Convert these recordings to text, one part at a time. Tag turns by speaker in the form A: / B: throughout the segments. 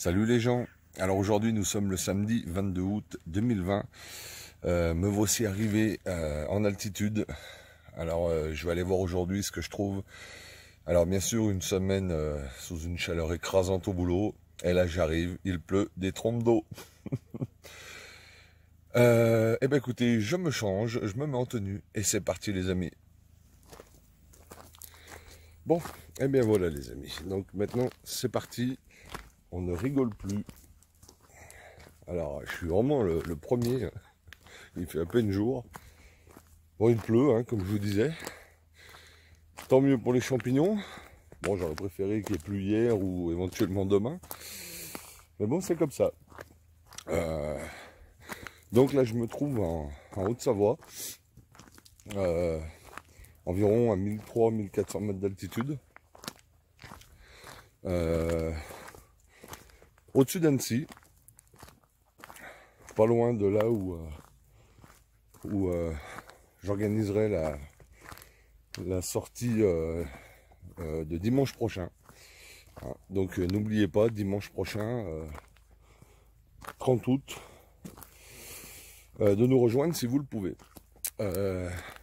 A: Salut les gens. Alors aujourd'hui nous sommes le samedi 22 août 2020. Me voici arrivé en altitude. Alors je vais aller voir aujourd'hui ce que je trouve. Alors bien sûr une semaine sous une chaleur écrasante au boulot. Et là j'arrive, il pleut des trompes d'eau. Eh ben écoutez, je me change, je me mets en tenue et c'est parti les amis. Bon, eh bien voilà les amis. Donc maintenant c'est parti. On ne rigole plus. Alors, je suis vraiment le premier. Il fait à peine jour. Bon, il pleut, hein, comme je vous disais. Tant mieux pour les champignons. Bon, j'aurais préféré qu'il n'y ait plus hier ou éventuellement demain. Mais bon, c'est comme ça. Donc là, je me trouve en Haute-Savoie. Environ à 1300-1400 mètres d'altitude. Au-dessus d'Annecy. Pas loin de là où j'organiserai la sortie de dimanche prochain. Donc n'oubliez pas, dimanche prochain, 30 août, de nous rejoindre si vous le pouvez.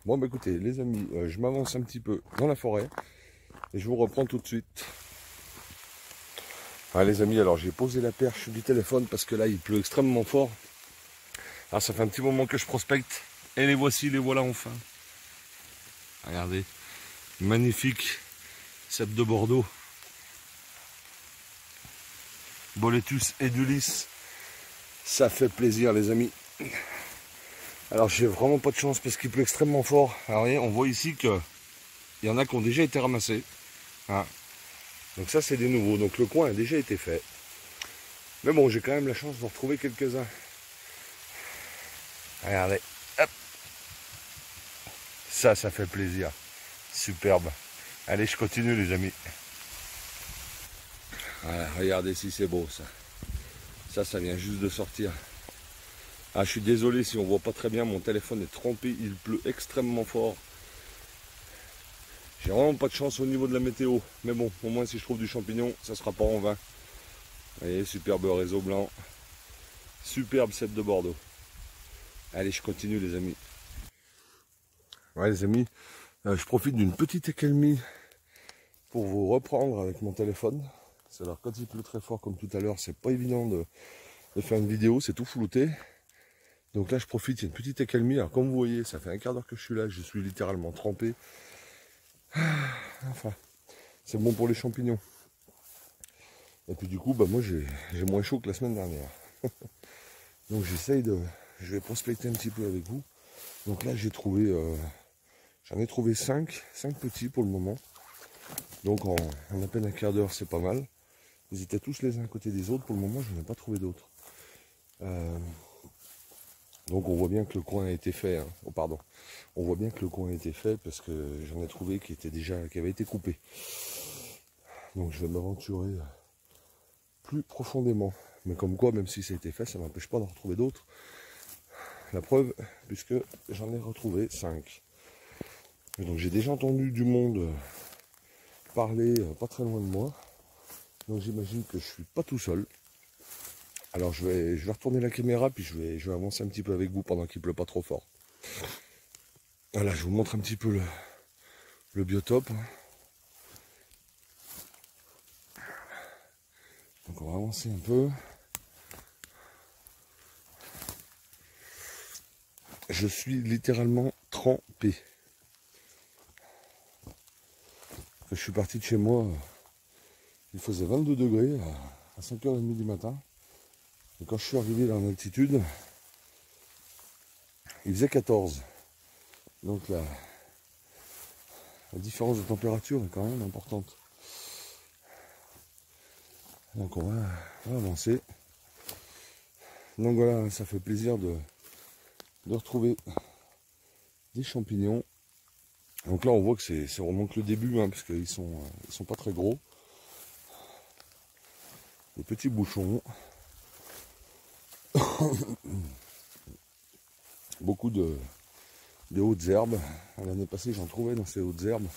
A: Bon bah écoutez les amis, je m'avance un petit peu dans la forêt et je vous reprends tout de suite. Les amis, alors j'ai posé la perche du téléphone parce que là il pleut extrêmement fort. Alors ça fait un petit moment que je prospecte et les voici, les voilà enfin. Regardez, magnifique cèpe de Bordeaux. Boletus edulis, ça fait plaisir les amis. Alors j'ai vraiment pas de chance parce qu'il pleut extrêmement fort. Alors voyez, on voit ici que il y en a qui ont déjà été ramassés. Donc ça c'est des nouveaux, donc le coin a déjà été fait. Mais bon, j'ai quand même la chance d'en retrouver quelques-uns. Regardez, hop. Ça fait plaisir. Superbe. Allez, je continue les amis. Voilà, regardez si c'est beau ça. Ça vient juste de sortir. Je suis désolé si on voit pas très bien, mon téléphone est trempé, il pleut extrêmement fort. J'ai vraiment pas de chance au niveau de la météo. Mais bon, au moins si je trouve du champignon, ça sera pas en vain. Vous voyez, superbe réseau blanc. Superbe cèpe de Bordeaux. Allez, je continue les amis. Ouais les amis, je profite d'une petite accalmie pour vous reprendre avec mon téléphone. Alors quand il pleut très fort comme tout à l'heure, c'est pas évident de faire une vidéo, c'est tout flouté. Donc là je profite, il y a une petite accalmie. Alors comme vous voyez, ça fait un quart d'heure que je suis là, je suis littéralement trempé. Enfin, c'est bon pour les champignons. Et puis du coup, moi j'ai moins chaud que la semaine dernière. Donc je vais prospecter un petit peu avec vous. Donc là j'ai trouvé, j'en ai trouvé 5 petits pour le moment. Donc en à peine un quart d'heure c'est pas mal. Ils étaient tous les uns à côté des autres. Pour le moment je n'ai pas trouvé d'autres. Donc on voit bien que le coin a été fait. Hein. Oh pardon. On voit bien que le coin a été fait parce que j'en ai trouvé qui avait été coupé. Donc je vais m'aventurer plus profondément. Mais comme quoi, même si ça a été fait, ça ne m'empêche pas d'en retrouver d'autres. La preuve, puisque j'en ai retrouvé 5. Et donc j'ai déjà entendu du monde parler pas très loin de moi. Donc j'imagine que je suis pas tout seul. Alors je vais retourner la caméra, puis je vais avancer un petit peu avec vous pendant qu'il pleut pas trop fort. Voilà, je vous montre un petit peu le biotope. Donc on va avancer un peu. Je suis littéralement trempé. Je suis parti de chez moi, il faisait 22 degrés à 5h30 du matin. Et quand je suis arrivé là en altitude, il faisait 14. Donc la différence de température est quand même importante. Donc on va avancer. Donc voilà, ça fait plaisir de retrouver des champignons. Donc là on voit que c'est vraiment que le début, hein, parce qu'ils sont pas très gros. Des petits bouchons. Beaucoup de hautes herbes. L'année passée j'en trouvais dans ces hautes herbes.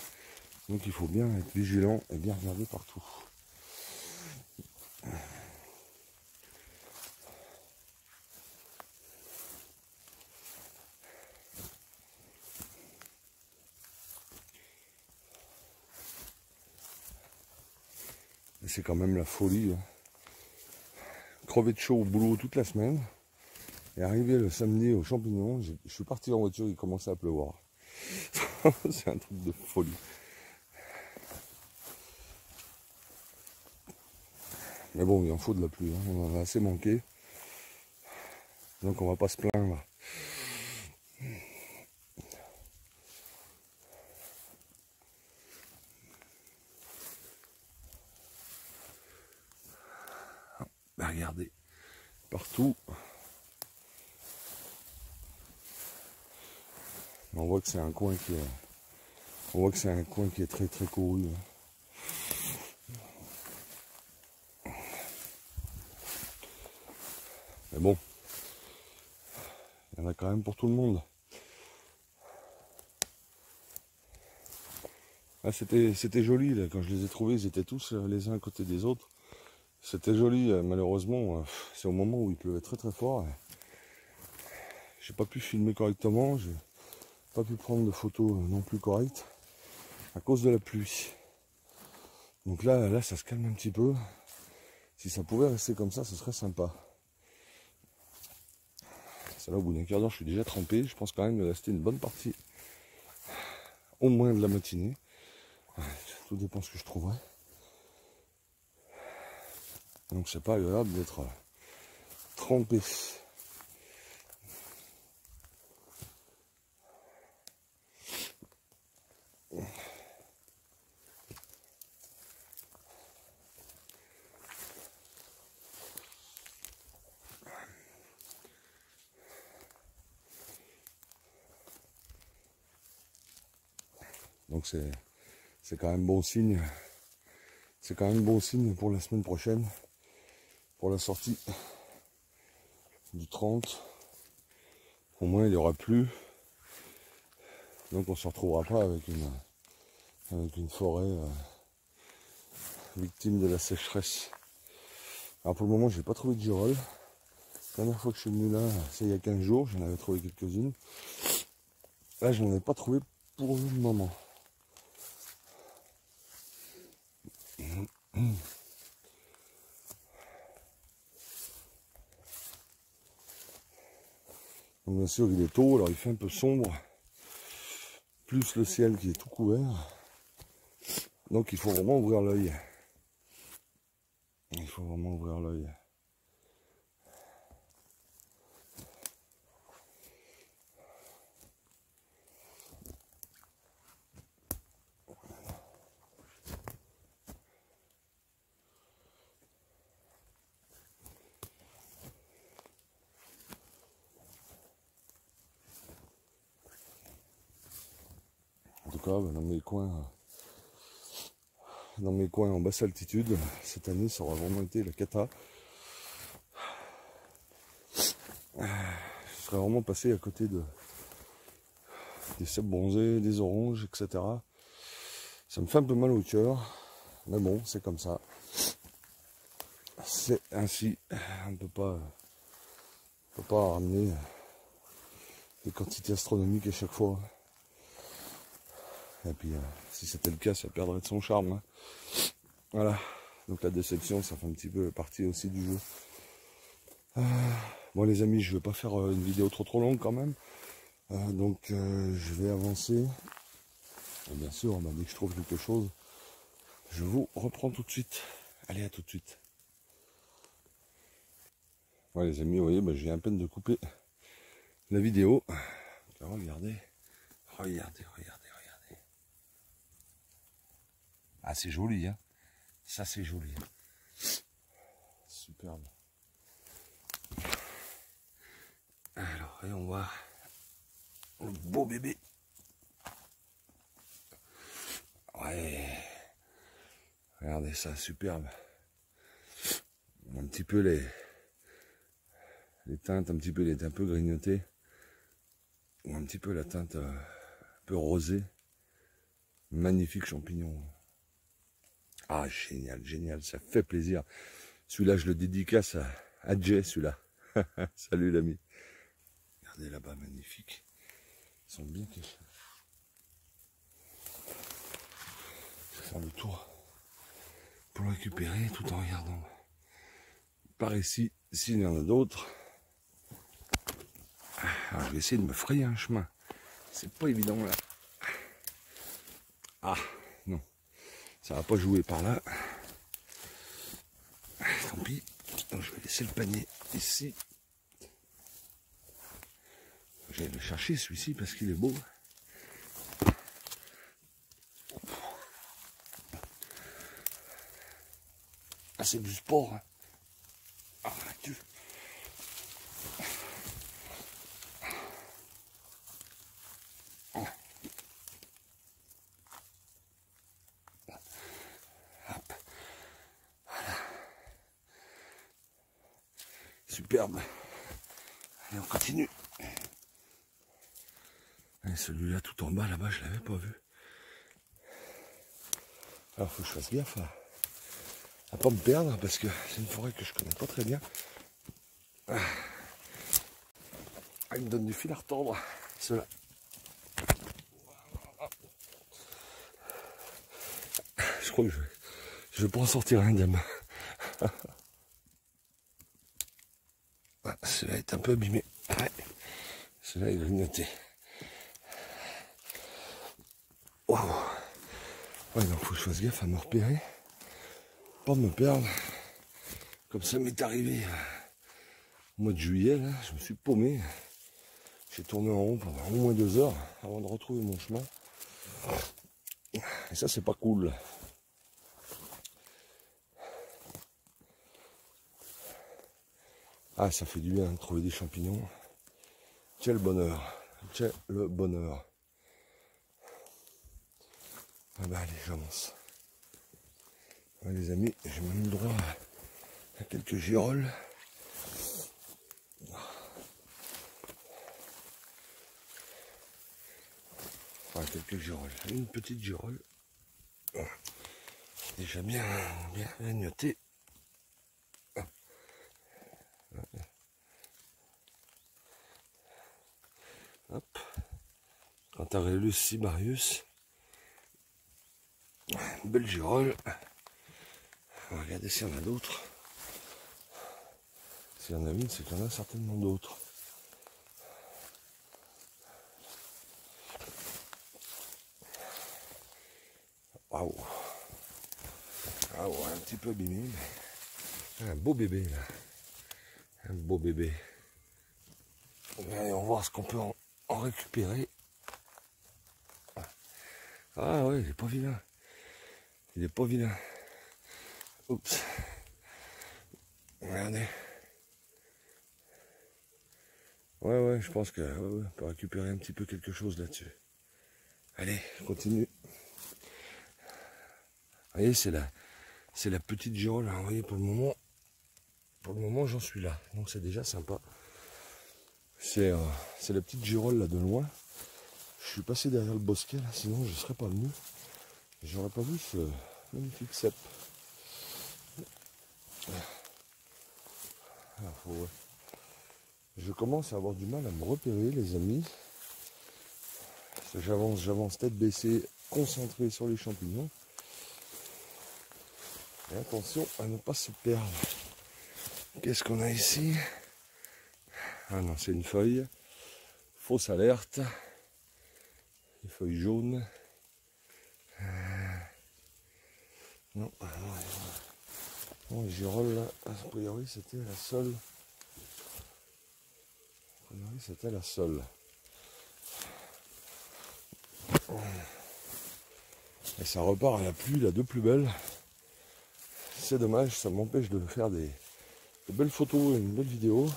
A: Donc il faut bien être vigilant et bien regarder partout. C'est quand même la folie. Hein. Crevé de chaud au boulot toute la semaine. Et arrivé le samedi aux champignons, je suis parti en voiture, il commençait à pleuvoir. C'est un truc de folie. Mais bon, il en faut de la pluie, hein. On en a assez manqué. Donc on va pas se plaindre. Bah, regardez, partout. On voit que c'est un coin qui est, très très couru. Mais bon, il y en a quand même pour tout le monde. Ah, c'était joli là, quand je les ai trouvés, ils étaient tous les uns à côté des autres. C'était joli, malheureusement, c'est au moment où il pleuvait très très fort. J'ai pas pu filmer correctement, j'ai pas pu prendre de photos non plus correctes à cause de la pluie. Donc là, ça se calme un petit peu. Si ça pouvait rester comme ça, ce serait sympa. Ça là, au bout d'un quart d'heure, je suis déjà trempé. Je pense quand même de rester une bonne partie, au moins de la matinée. Tout dépend ce que je trouverai. Donc c'est pas agréable d'être trempé. Donc c'est quand même bon signe. C'est quand même bon signe pour la semaine prochaine, pour la sortie du 30. Au moins il n'y aura plus. Donc on ne se retrouvera pas avec une forêt victime de la sécheresse. Alors pour le moment j'ai pas trouvé de girolles. La dernière fois que je suis venu là, c'est il y a 15 jours, j'en avais trouvé quelques-unes. Là je n'en ai pas trouvé pour le moment. Donc bien sûr il est tôt, alors il fait un peu sombre, plus le ciel qui est tout couvert. Donc il faut vraiment ouvrir l'œil. Il faut vraiment ouvrir l'œil. En tout cas, dans mes coins en basse altitude, cette année ça aura vraiment été la cata. Je serais vraiment passé à côté des cèpes bronzés, des oranges, etc. Ça me fait un peu mal au cœur, mais bon, c'est comme ça. C'est ainsi. On ne peut pas ramener des quantités astronomiques à chaque fois. Et puis, si c'était le cas, ça perdrait de son charme. Hein. Voilà. Donc la déception, ça fait un petit peu partie aussi du jeu. Bon les amis, je ne vais pas faire une vidéo trop longue quand même. Donc je vais avancer. Et bien sûr, dès que je trouve quelque chose, je vous reprends tout de suite. Allez, à tout de suite. Ouais les amis, vous voyez, je viens à peine de couper la vidéo. Alors, regardez. Ah c'est joli, hein. Ça c'est joli. Superbe. Alors, et on voit le beau bébé. Ouais. Regardez ça, superbe. Un petit peu les teintes, un petit peu, il est un peu grignoté. Ou un petit peu la teinte un peu rosée. Magnifique champignon. Ah, génial, génial, ça fait plaisir. Celui-là, je le dédicace à Jay, celui-là. Salut l'ami. Regardez là-bas, magnifique. Ils sont bien cachés. Je vais faire le tour pour le récupérer tout en regardant par ici s'il y en a d'autres. Alors je vais essayer de me frayer un chemin. C'est pas évident là. Ah non, ça va pas jouer par là. Tant pis. Donc, je vais laisser le panier ici. Je vais le chercher celui-ci parce qu'il est beau. Ah, c'est du sport. Hein. Ah, tu... Superbe. Allez, on continue. Et celui-là tout en bas, là-bas, je l'avais pas vu. Alors, faut que je fasse gaffe à pas me perdre parce que c'est une forêt que je connais pas très bien. Ah, il me donne du fil à retordre, ceux-là. Je crois que je vais pas en sortir indemne. Ah, celui-là est un peu abîmé. Ouais. Celui-là est grignoté. Wow. Ouais, donc faut que je fasse gaffe à me repérer. Pas me perdre. Comme ça m'est arrivé au mois de juillet, là, je me suis paumé. J'ai tourné en rond pendant au moins 2 heures avant de retrouver mon chemin. Et ça, c'est pas cool. Ah, ça fait du bien de trouver des champignons. Quel bonheur. Quel le bonheur. Ah bah allez, j'avance. Ouais, les amis, j'ai même le droit à quelques girolles. Enfin, quelques girolles. Une petite girole. Déjà bien noté. Hop. Cantarellus cibarius. Une belle girole. On va regarder s'il y en a d'autres. S'il y en a une, c'est qu'il y en a certainement d'autres. Waouh. Ah ouais, un petit peu abîmé. Un beau bébé là. Un beau bébé. Allez, on va voir ce qu'on peut en récupérer. Ah ouais, il est pas vilain. Il est pas vilain. Oups. Regardez. Ouais, je pense que on peut récupérer un petit peu quelque chose là-dessus. Allez, continue. Vous voyez, c'est la petite girole. Vous voyez, pour le moment, j'en suis là. Donc c'est déjà sympa. C'est la petite girole là de loin. Je suis passé derrière le bosquet là, sinon je ne serais pas venu. J'aurais pas vu ce magnifique cep. Ouais. Je commence à avoir du mal à me repérer, les amis. J'avance tête baissée, concentré sur les champignons. Et attention à ne pas se perdre. Qu'est-ce qu'on a ici? Ah non, c'est une feuille. Fausse alerte. Une feuille jaune. Non, non, les girolles là, a priori c'était la seule. A priori c'était la seule. Et ça repart à la pluie, la de plus belle. C'est dommage, ça m'empêche de faire des belles photos et une belle vidéo.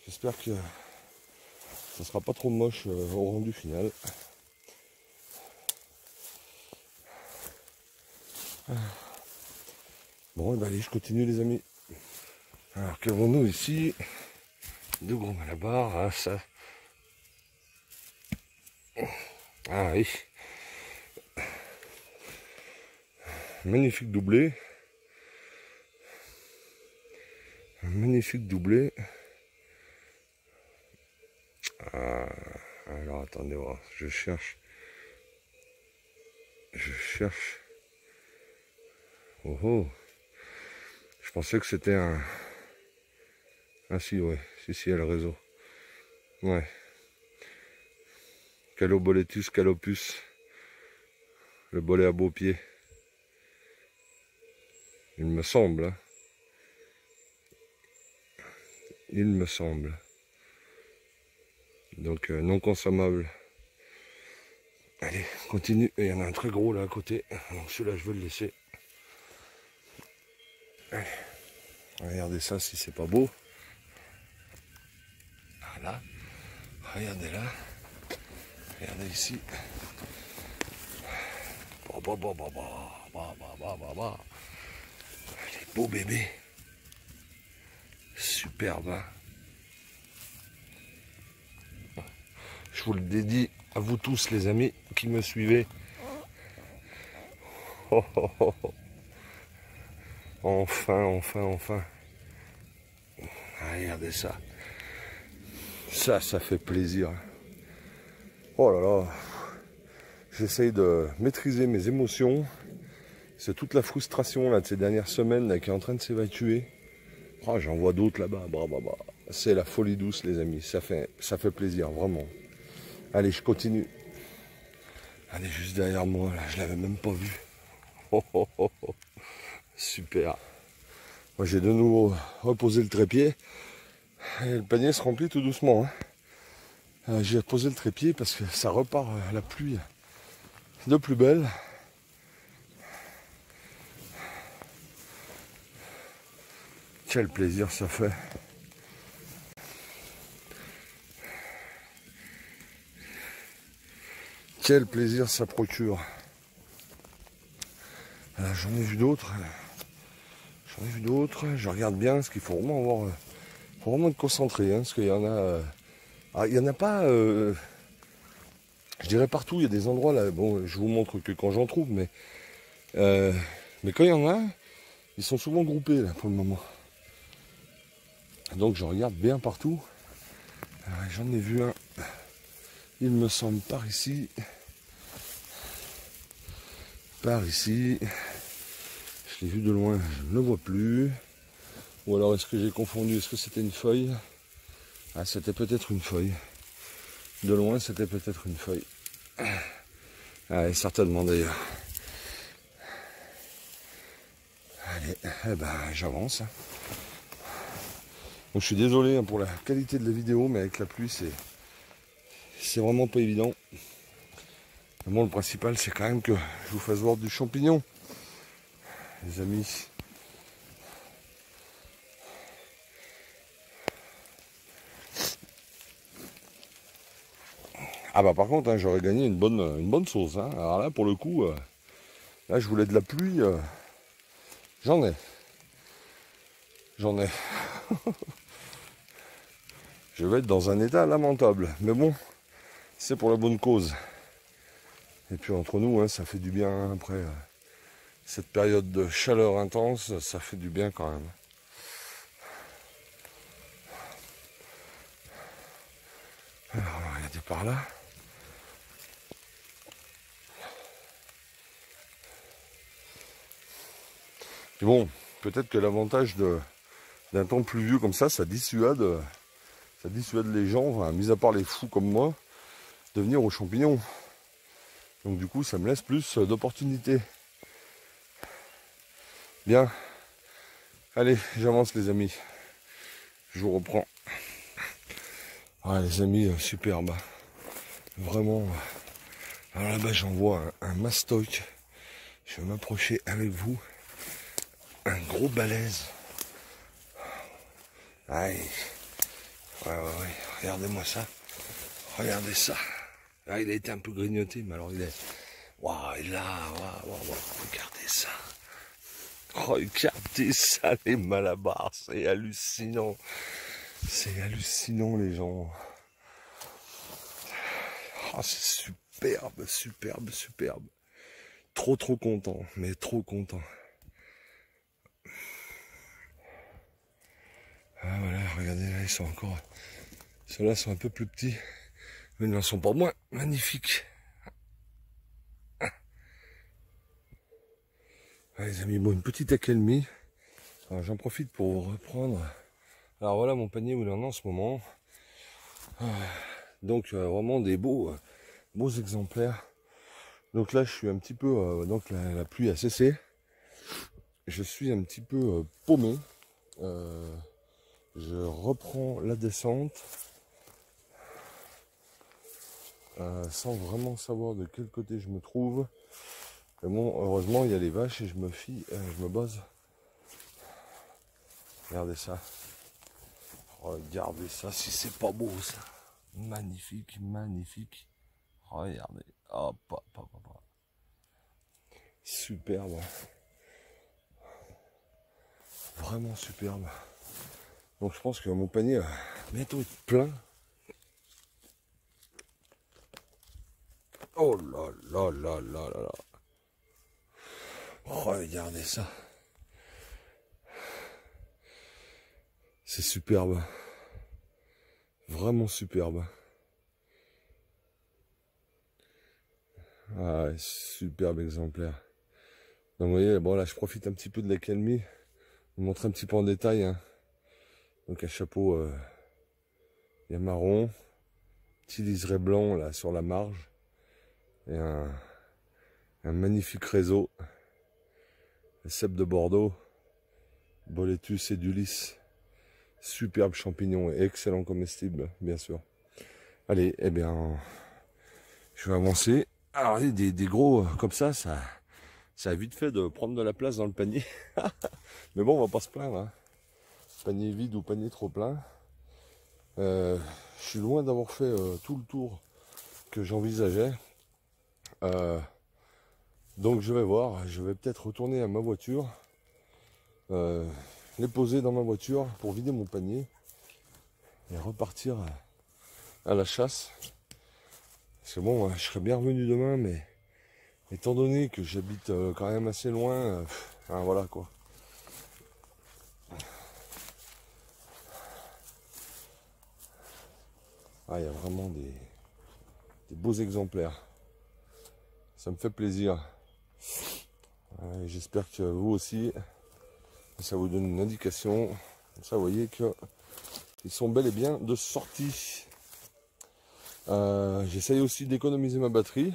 A: J'espère que ça sera pas trop moche au rendu final. Bon, et ben allez, je continue les amis. Alors, qu'avons-nous ici? 2 gros malabars, hein, ça. Ah oui. Magnifique doublé. Un magnifique doublé. Ah, alors attendez voir, je cherche. Oh oh. Je pensais que c'était un... Ah si, ouais. Si, il y a le réseau. Ouais. Caloboletus calopus. Le bolet à beau pied. Il me semble. Hein. Il me semble. Donc non consommable. Allez, continue. Il y en a un très gros là à côté. Donc celui-là, je veux le laisser. Allez. Regardez ça si c'est pas beau. Voilà. Regardez là. Regardez ici. Les beaux bébés. Superbe. Hein. Je vous le dédie à vous tous les amis qui me suivez. Oh, oh, oh, oh. Enfin. Ah, regardez ça. Ça fait plaisir. Oh là là. J'essaye de maîtriser mes émotions. C'est toute la frustration là, de ces dernières semaines là, qui est en train de s'évacuer. Oh, j'en vois d'autres là-bas. C'est la folie douce les amis. Ça fait plaisir, vraiment. Allez, je continue. Allez, juste derrière moi, là, je l'avais même pas vu. Oh, oh, oh, oh. Super. Moi, j'ai de nouveau reposé le trépied. Et le panier se remplit tout doucement. Hein. J'ai posé le trépied parce que ça repart à la pluie de plus belle. Quel plaisir ça fait. Quel plaisir ça procure. J'en ai vu d'autres. Je regarde bien parce qu'il faut vraiment avoir... faut vraiment être concentré. Hein, parce qu'il y en a... il n'y en a pas... je dirais partout, il y a des endroits là... Bon, je vous montre que quand j'en trouve, mais quand il y en a, ils sont souvent groupés là pour le moment. Donc je regarde bien partout. J'en ai vu un, il me semble, par ici. Je l'ai vu de loin, je ne le vois plus. Ou alors est-ce que j'ai confondu, est-ce que c'était une feuille? Ah, c'était peut-être une feuille. De loin, c'était peut-être une feuille. Ah, certainement d'ailleurs. Allez, j'avance. Donc, je suis désolé pour la qualité de la vidéo, mais avec la pluie, c'est vraiment pas évident. Mais bon, le principal, c'est quand même que je vous fasse voir du champignon, les amis. Ah bah par contre, hein, j'aurais gagné une bonne sauce. Hein. Alors là, pour le coup, là, je voulais de la pluie. J'en ai. Je vais être dans un état lamentable. Mais bon, c'est pour la bonne cause. Et puis entre nous, hein, ça fait du bien après cette période de chaleur intense, ça fait du bien quand même. Alors, on va regarder par là. Et bon, peut-être que l'avantage d'un temps pluvieux comme ça dissuade les gens, enfin, mis à part les fous comme moi, de venir aux champignons. Donc du coup, ça me laisse plus d'opportunités. Bien. Allez, j'avance les amis. Je vous reprends. Ouais, les amis, superbe. Vraiment. Alors là-bas, j'en vois un mastoc. Je vais m'approcher avec vous. Un gros balèze. Aïe. Ouais. Regardez-moi ça. Regardez ça. Ah, il a été un peu grignoté, mais alors il est... Waouh, il est là. Waouh. Regardez ça. Regardez ça, les malabars. C'est hallucinant. C'est hallucinant, les gens. Oh, c'est superbe. Trop content, mais trop content. Ah voilà, regardez là, ils sont encore... Ceux-là sont un peu plus petits, mais ils n'en sont pas moins magnifiques. Allez, les amis, bon, une petite accalmie. Alors j'en profite pour vous reprendre. Alors voilà mon panier où il en est en ce moment. Donc vraiment des beaux exemplaires. Donc là je suis un petit peu, donc la pluie a cessé. Je suis un petit peu paumé. Je reprends la descente sans vraiment savoir de quel côté je me trouve. Mais bon, heureusement il y a les vaches et je me base. Regardez ça. Regardez ça, si c'est pas beau ça. Magnifique, magnifique. Regardez. Hop, hop, hop, hop. Superbe. Vraiment superbe. Donc je pense que mon panier va bientôt être plein. Oh là là là là là là. Regardez ça. C'est superbe. Vraiment superbe. Ah ouais, superbe exemplaire. Donc vous voyez, bon là je profite un petit peu de l'accalmie. Vous montrer un petit peu en détail. Hein. Donc un chapeau il y a marron, petit liseré blanc là sur la marge. Et un magnifique réseau. Le cèpe de Bordeaux, Boletus edulis. Superbe champignon et excellent comestible, bien sûr. Allez, eh bien, je vais avancer. Alors, des gros comme ça a vite fait de prendre de la place dans le panier. Mais bon, on va pas se plaindre. Hein. Panier vide ou panier trop plein. Je suis loin d'avoir fait tout le tour que j'envisageais. Donc je vais voir, je vais peut-être retourner à ma voiture. Les poser dans ma voiture pour vider mon panier. Et repartir à la chasse. Parce que bon, je serais bien revenu demain, mais étant donné que j'habite quand même assez loin, hein, voilà quoi. Ah, il y a vraiment des beaux exemplaires. Ça me fait plaisir. J'espère que vous aussi, ça vous donne une indication. Ça, vous voyez qu'ils sont bel et bien de sortie. J'essaye aussi d'économiser ma batterie.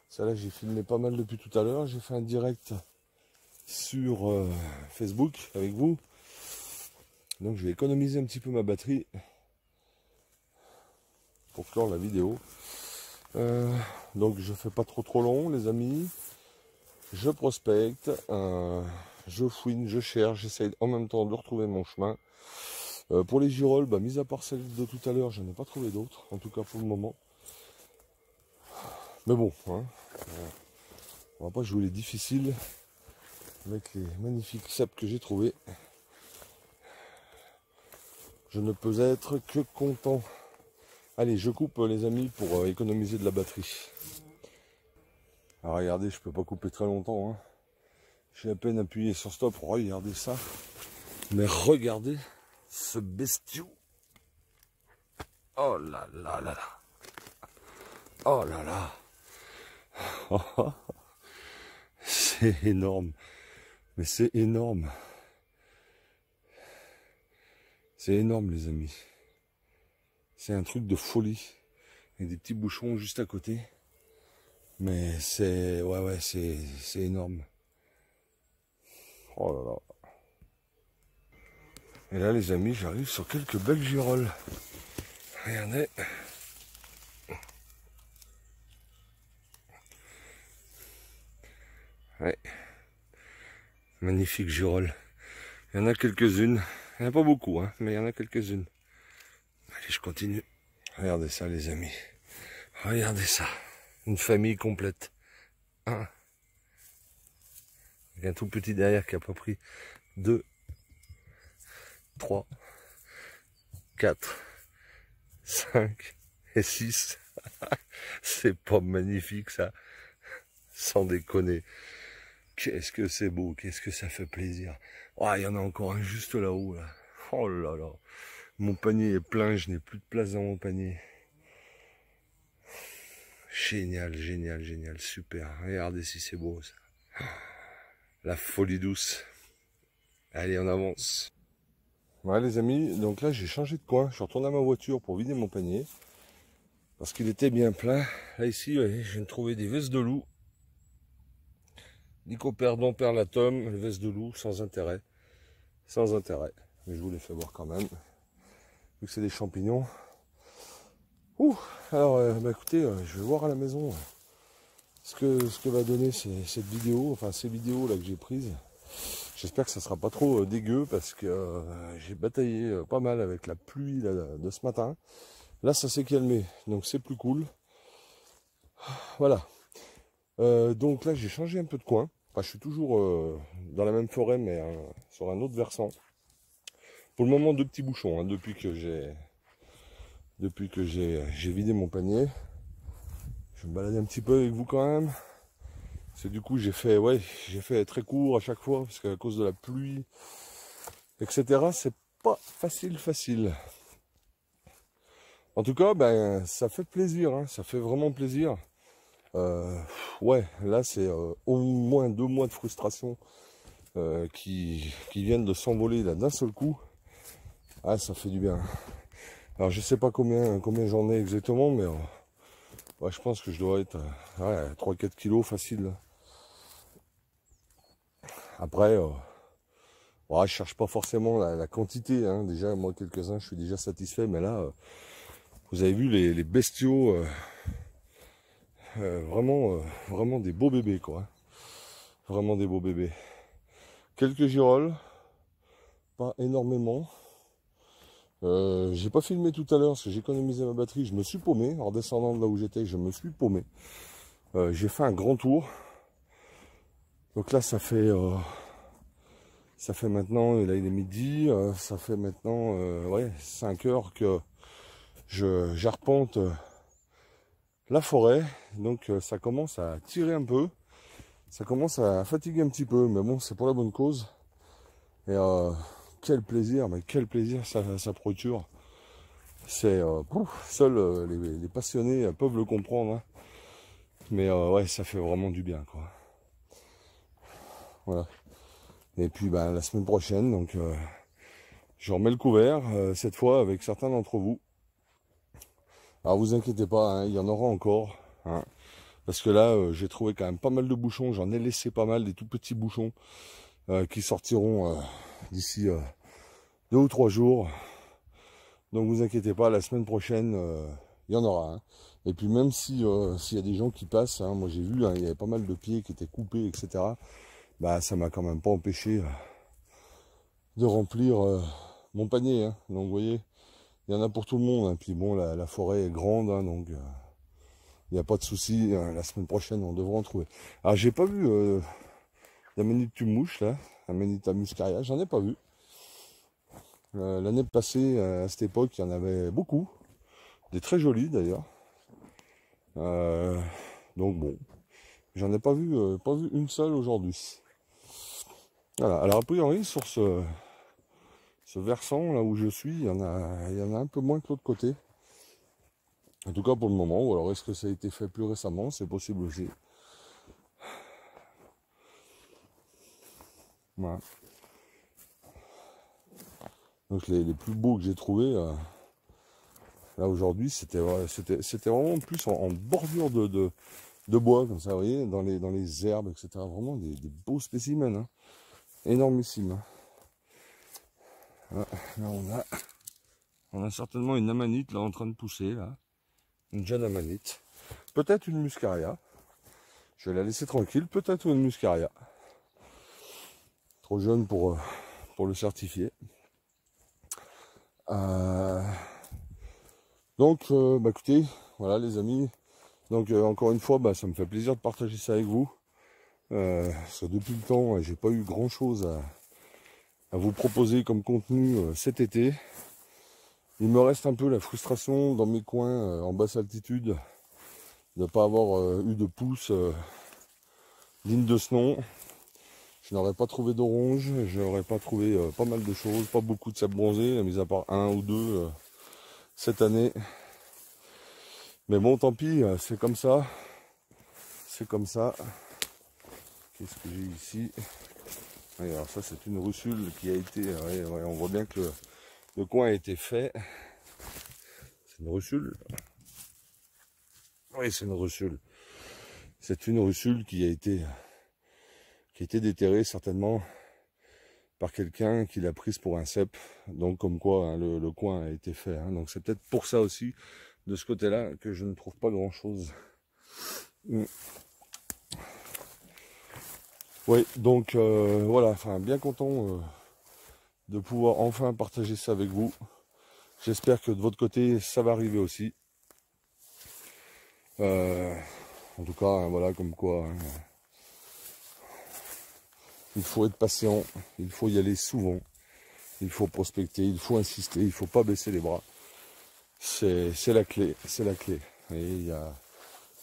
A: Ça là, j'ai filmé pas mal depuis tout à l'heure. J'ai fait un direct sur Facebook avec vous. Donc je vais économiser un petit peu ma batterie pour clore la vidéo. Donc je fais pas trop long les amis. Je prospecte, je fouine, je cherche, j'essaye en même temps de retrouver mon chemin. Pour les girolles, mis à part celle de tout à l'heure, je n'ai pas trouvé d'autres, en tout cas pour le moment. Mais bon, hein, on va pas jouer les difficiles avec les magnifiques cèpes que j'ai trouvés. Je ne peux être que content. Allez, je coupe les amis pour économiser de la batterie. Alors regardez, je peux pas couper très longtemps. Hein. J'ai à peine appuyé sur stop. Regardez ça. Mais regardez ce bestiau. Oh là là là là. Oh là là. C'est énorme. Mais c'est énorme. C'est énorme les amis. C'est un truc de folie. Il y a des petits bouchons juste à côté. Mais c'est... Ouais, c'est énorme. Oh là là. Et là les amis, j'arrive sur quelques belles girolles. Regardez. Ouais. Magnifique girole. Il y en a quelques-unes. Il n'y en a pas beaucoup, hein, mais il y en a quelques-unes. Allez, je continue. Regardez ça, les amis. Regardez ça. Une famille complète. Un. Avec un tout petit derrière qui a pas pris 2, 3, 4, 5 et 6. C'est pas magnifique, ça. Sans déconner. Qu'est-ce que c'est beau, qu'est-ce que ça fait plaisir. Oh, il y en a encore un juste là-haut, là. Oh là là. Mon panier est plein, je n'ai plus de place dans mon panier. Génial, génial, génial, super. Regardez si c'est beau, ça. La folie douce. Allez, on avance. Ouais les amis, donc là j'ai changé de coin. Je suis retourné à ma voiture pour vider mon panier. Parce qu'il était bien plein. Là ici, ouais, je viens de trouver des vestes de loup. Lycoperdon perlatum, les vestes de loup, sans intérêt. Sans intérêt. Mais je vous les fais voir quand même. Vu que c'est des champignons. Ouh, alors bah écoutez, je vais voir à la maison ce que va donner cette vidéo, enfin ces vidéos là que j'ai prises. J'espère que ça sera pas trop dégueu parce que j'ai bataillé pas mal avec la pluie là, de ce matin. Là ça s'est calmé, donc c'est plus cool. Voilà. Donc là j'ai changé un peu de coin. Enfin, je suis toujours dans la même forêt mais sur un autre versant. Pour le moment 2 petits bouchons hein, depuis que j'ai vidé mon panier. Je vais me balader un petit peu avec vous quand même. C'est du coup j'ai fait très court à chaque fois parce qu'à cause de la pluie, etc. C'est pas facile. En tout cas, ben ça fait plaisir, hein, ça fait vraiment plaisir. Ouais, là c'est au moins 2 mois de frustration qui viennent de s'envoler là d'un seul coup. Ah, ça fait du bien. Alors je sais pas combien j'en ai exactement, mais ouais, je pense que je dois être à 3-4 kilos facile. Là. Après, ouais, je cherche pas forcément la quantité. Hein. Déjà, moi, quelques-uns, je suis déjà satisfait. Mais là, vous avez vu les bestiaux, vraiment des beaux bébés, quoi. Vraiment des beaux bébés. Quelques girolles, pas énormément. J'ai pas filmé tout à l'heure parce que j'ai économisé ma batterie. Je me suis paumé. En descendant de là où j'étais, je me suis paumé. J'ai fait un grand tour. Donc là, ça fait maintenant, là il est midi, ça fait maintenant ouais, 5 heures que j'arpente la forêt. Donc ça commence à tirer un peu. Ça commence à fatiguer un petit peu. Mais bon, c'est pour la bonne cause. Et quel plaisir, mais quel plaisir ça procure. C'est seuls les passionnés peuvent le comprendre. Hein. Mais ouais, ça fait vraiment du bien, quoi. Voilà. Et puis ben, la semaine prochaine, donc je remets le couvert, cette fois avec certains d'entre vous. Alors vous inquiétez pas, hein, il y en aura encore. Hein, parce que là, j'ai trouvé quand même pas mal de bouchons. J'en ai laissé pas mal, des tout petits bouchons qui sortiront d'ici 2 ou 3 jours. Donc vous inquiétez pas, la semaine prochaine, il y en aura. Hein. Et puis même si s'il y a des gens qui passent, hein, moi j'ai vu, hein, il y avait pas mal de pieds qui étaient coupés, etc. Bah ça m'a quand même pas empêché de remplir mon panier. Hein. Donc vous voyez, il y en a pour tout le monde. Hein. Puis bon, la forêt est grande, hein, donc il n'y a pas de souci. La semaine prochaine, on devra en trouver. Alors j'ai pas vu la Manita mouche là, la Manita muscaria, j'en ai pas vu. L'année passée, à cette époque, il y en avait beaucoup. Des très jolis d'ailleurs. Donc bon, j'en ai pas vu une seule aujourd'hui. Voilà, alors a priori sur ce versant là où je suis, il y en a un peu moins que l'autre côté. En tout cas pour le moment, ou alors est-ce que ça a été fait plus récemment, c'est possible aussi. Voilà. Donc les plus beaux que j'ai trouvés là aujourd'hui, c'était vraiment plus en bordure de bois, comme ça, vous voyez, dans les herbes, etc. Vraiment des beaux spécimens, hein. Énormissimes. Hein. Là on a certainement une amanite là en train de pousser, là. Une jeune amanite. Peut-être une muscaria. Je vais la laisser tranquille, peut-être une muscaria. Trop jeune pour le certifier. Donc, bah écoutez, voilà les amis. Donc encore une fois, bah, ça me fait plaisir de partager ça avec vous. Parce que depuis le temps, j'ai pas eu grand chose à vous proposer comme contenu cet été. Il me reste un peu la frustration dans mes coins en basse altitude de ne pas avoir eu de pousse digne de ce nom. Je n'aurais pas trouvé d'orange, je n'aurais pas trouvé pas mal de choses, pas beaucoup de sable bronzé, mis à part 1 ou 2 cette année. Mais bon, tant pis, c'est comme ça. C'est comme ça. Qu'est-ce que j'ai ici? Oui, alors ça c'est une russule qui a été... on voit bien que le coin a été fait. C'est une russule. Oui, c'est une russule. C'est une russule qui a été déterrée certainement par quelqu'un qui l'a prise pour un cep. Donc comme quoi hein, le coin a été fait. Hein. Donc c'est peut-être pour ça aussi, de ce côté-là, que je ne trouve pas grand-chose. Oui, donc voilà, enfin bien content de pouvoir enfin partager ça avec vous. J'espère que de votre côté, ça va arriver aussi. En tout cas, hein, voilà, comme quoi, hein, il faut être patient, il faut y aller souvent, il faut prospecter, il faut insister, il ne faut pas baisser les bras. C'est la clé, c'est la clé. Et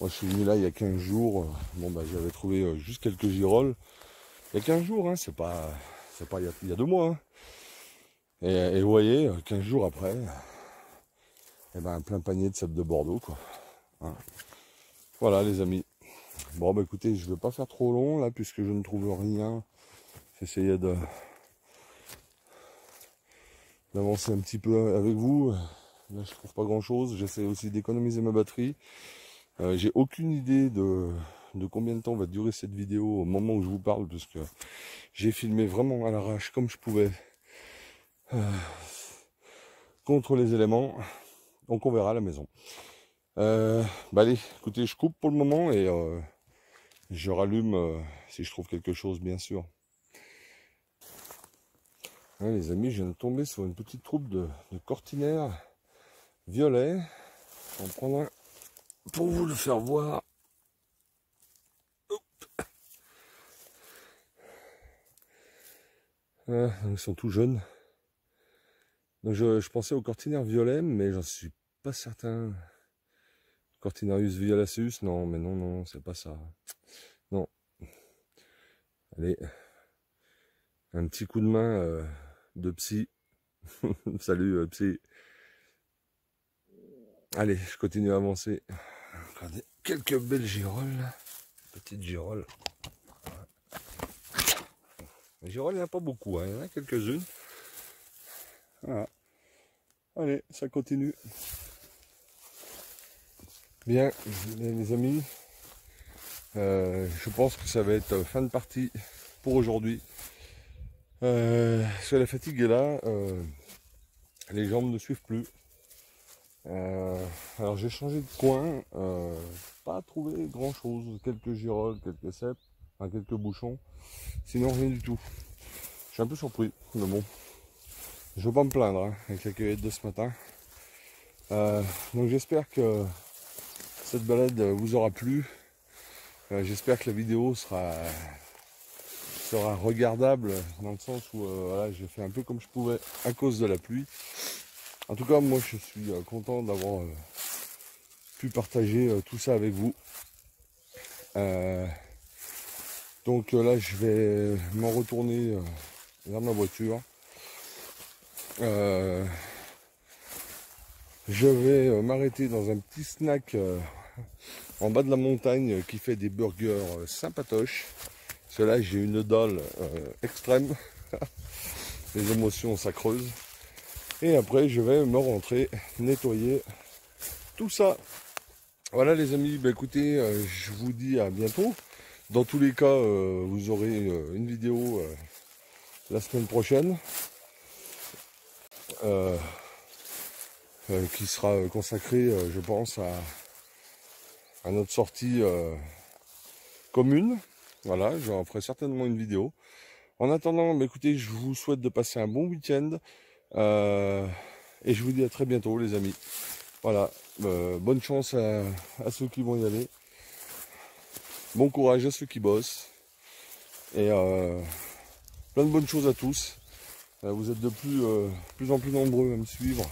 A: moi je suis venu là il y a 15 jours, bon bah j'avais trouvé juste quelques girolles. Il y a 15 jours, hein, c'est pas il y a 2 mois. Hein. Et vous voyez, 15 jours après, eh ben, un plein panier de cèpes de Bordeaux, quoi. Hein. Voilà les amis. Bon bah écoutez, je ne vais pas faire trop long là, puisque je ne trouve rien. J'essayais d'avancer un petit peu avec vous. Là je trouve pas grand chose. J'essaie aussi d'économiser ma batterie. J'ai aucune idée de combien de temps va durer cette vidéo au moment où je vous parle, parce que j'ai filmé vraiment à l'arrache comme je pouvais contre les éléments. Donc on verra à la maison. Bah allez, écoutez, je coupe pour le moment et je rallume si je trouve quelque chose, bien sûr. Ouais, les amis, je viens de tomber sur une petite troupe de cortinaires violets. Je vais en prendre un pour vous le faire voir. Ils sont tout jeunes. Donc je pensais aux cortinaires violets, mais j'en suis pas certain. Cortinarius violaceus, non, mais non, c'est pas ça. Non. Allez, un petit coup de main de psy. Salut psy. Allez, je continue à avancer. Regardez, quelques belles girolles. Petites girolles. Les girolles, il n'y en a pas beaucoup, hein. Il y en a quelques-unes. Voilà. Allez, ça continue. Bien, les amis, je pense que ça va être fin de partie pour aujourd'hui. Parce que la fatigue est là, les jambes ne suivent plus. Alors j'ai changé de coin, pas trouvé grand chose, quelques girolles, quelques cèpes, enfin, quelques bouchons, sinon rien du tout. Je suis un peu surpris, mais bon, je ne veux pas me plaindre hein, avec la cueillette de ce matin. Donc j'espère que cette balade vous aura plu. J'espère que la vidéo sera regardable dans le sens où voilà, j'ai fait un peu comme je pouvais à cause de la pluie. En tout cas, moi je suis content d'avoir pu partager tout ça avec vous. Donc là, je vais m'en retourner vers ma voiture. Je vais m'arrêter dans un petit snack en bas de la montagne qui fait des burgers sympatoches. Parce que là, j'ai une dalle extrême. Les émotions, ça creuse. Et après, je vais me rentrer, nettoyer tout ça. Voilà les amis, bah, écoutez, je vous dis à bientôt. Dans tous les cas, vous aurez une vidéo la semaine prochaine. Qui sera consacrée, je pense, à notre sortie commune. Voilà, j'en ferai certainement une vidéo. En attendant, bah, écoutez, je vous souhaite de passer un bon week-end. Et je vous dis à très bientôt les amis. Voilà, bonne chance à ceux qui vont y aller. Bon courage à ceux qui bossent. Et plein de bonnes choses à tous. Vous êtes de plus en plus nombreux à me suivre.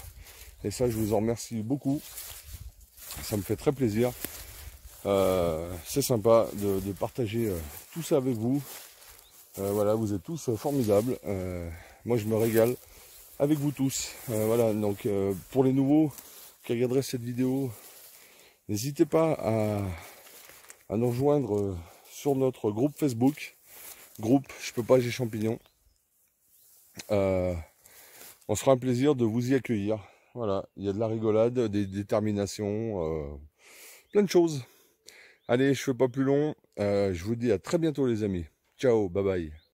A: Et ça, je vous en remercie beaucoup. Ça me fait très plaisir. C'est sympa de partager tout ça avec vous. Voilà, vous êtes tous formidables. Moi, je me régale avec vous tous. Voilà, donc pour les nouveaux qui regarderaient cette vidéo, n'hésitez pas à nous rejoindre sur notre groupe Facebook. groupe Je peux pas, j'ai champignons. On se fera un plaisir de vous y accueillir. Voilà, il y a de la rigolade, des déterminations, plein de choses. Allez, je fais pas plus long. Je vous dis à très bientôt les amis. Ciao, bye bye.